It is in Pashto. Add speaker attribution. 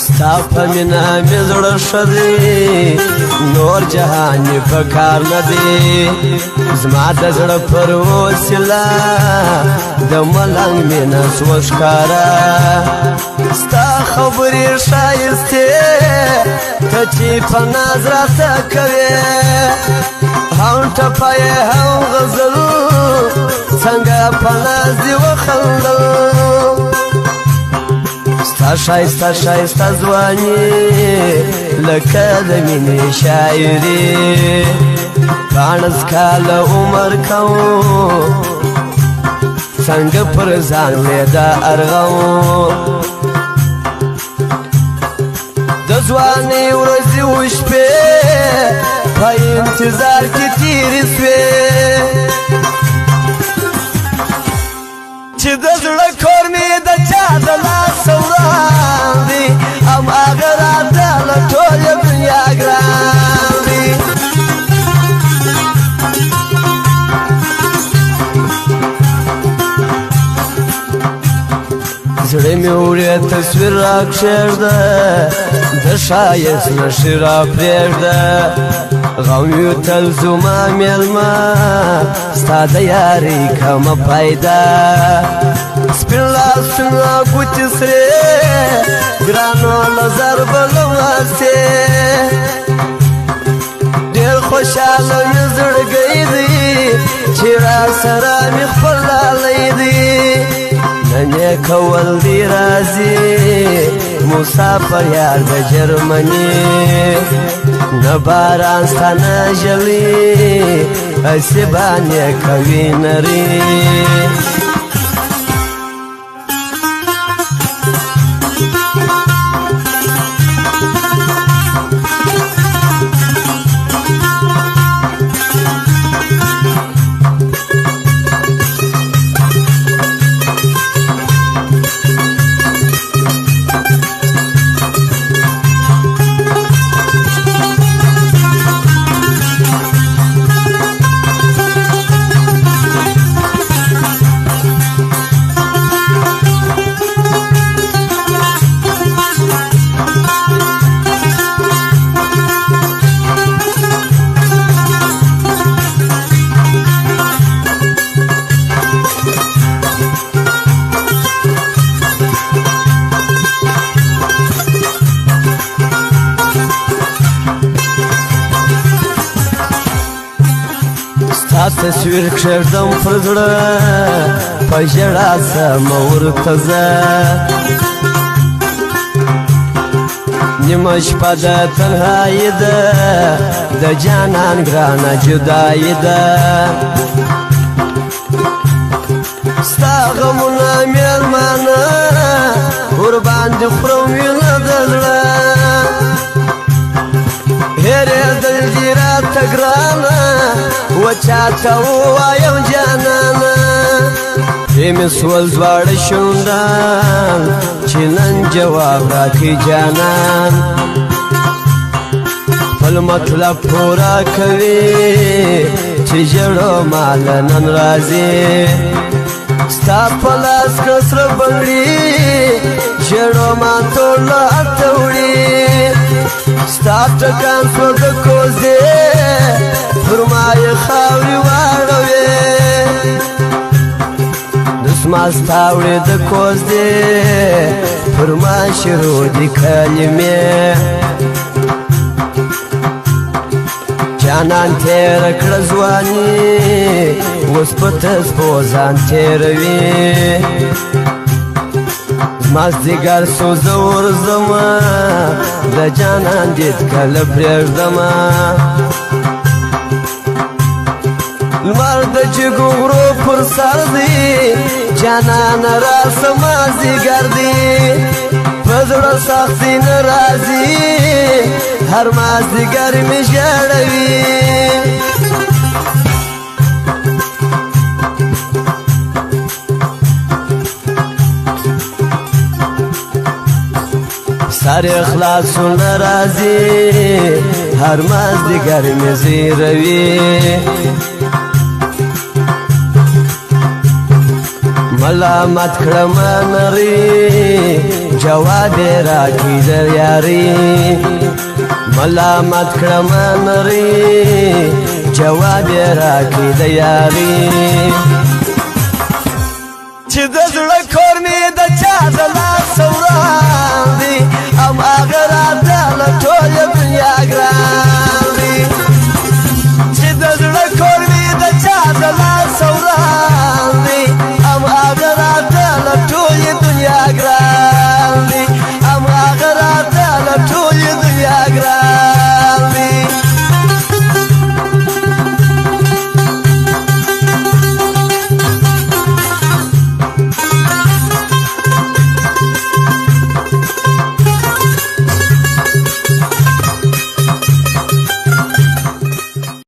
Speaker 1: ستا په مینه مې زړه ښه دی نور جهان مې په کار نه دی زما د زړه پر وسیله د ملنګ مینه سوه ښکاره ستا خبرې ښایستې ته چې په ناز راته کوې هم ټپه یې هم غزل څنګه په ناز دې وخندل ستا ښایسته ښایسته ځواني لکه د مینې شاعري پاڼس کاله عمر کوم څنګه پر ځان مې دا ارغوم د ځوانۍ ورځې وشپې په انتظار کې تېرې سوې چې د زړه کور مې د چا د لاسه وړاندې هماغه راته له ټولې دنیا ګران دی زړه مې وړې تصویر راکښېږده د ښایست نښې راپرېږده غم یو تل زما مېلمه ستا د یارۍ کمه پیدا سپین لاسونه ګوتې سرې ګرانو له ضربه لمسې ډېر خوشحاله مې زړګی دی چې راسره مې خپل لالی دی نن یې کول دی راځي مسافر یار د جرمني نه باران ستا نه ژلي هسې باندې کوي نري ستا تصویر کښېږدم پر زړه په ژړا سمه ورته زه نیمه شپه د تنهایي ده د جانان ګرانه جدایي ده ستا غمونه مېلمانه ورباندې خورم وینه د زړه هېرېدل دي راته ګرانه و چاته ووایم جانانه پرې مې سول دواړه شونډان چې نن جواب راکړي جانان خپل مطلب پوره کوي چې ژړو ماله نن راځي ستا په لاس که سره بنګړي ژړو ما ټول له هټه وړي ستا ټکان سوه د کوزې پر ما یې خاورې واړوې دسمال ستا وړې د کوزدې پر ما شروع دي کلمې جانان تېره کړه ځواني اوس په تسپو ځان تېروي مازدیګر سو زه ورځمه د جانان دید کله پرېږدمه لمر د جګو غرو پر سر دی جانانه راسه مازدیګر دی په زړه سختي نه راځي هر مازدیګر مې ژړوي سر اخلاصونه راځي هر مازدیګر مې زیروي ملامت کړم نری جواب راکړي د یاري ملامت کړم نری جواب راکړي د یاري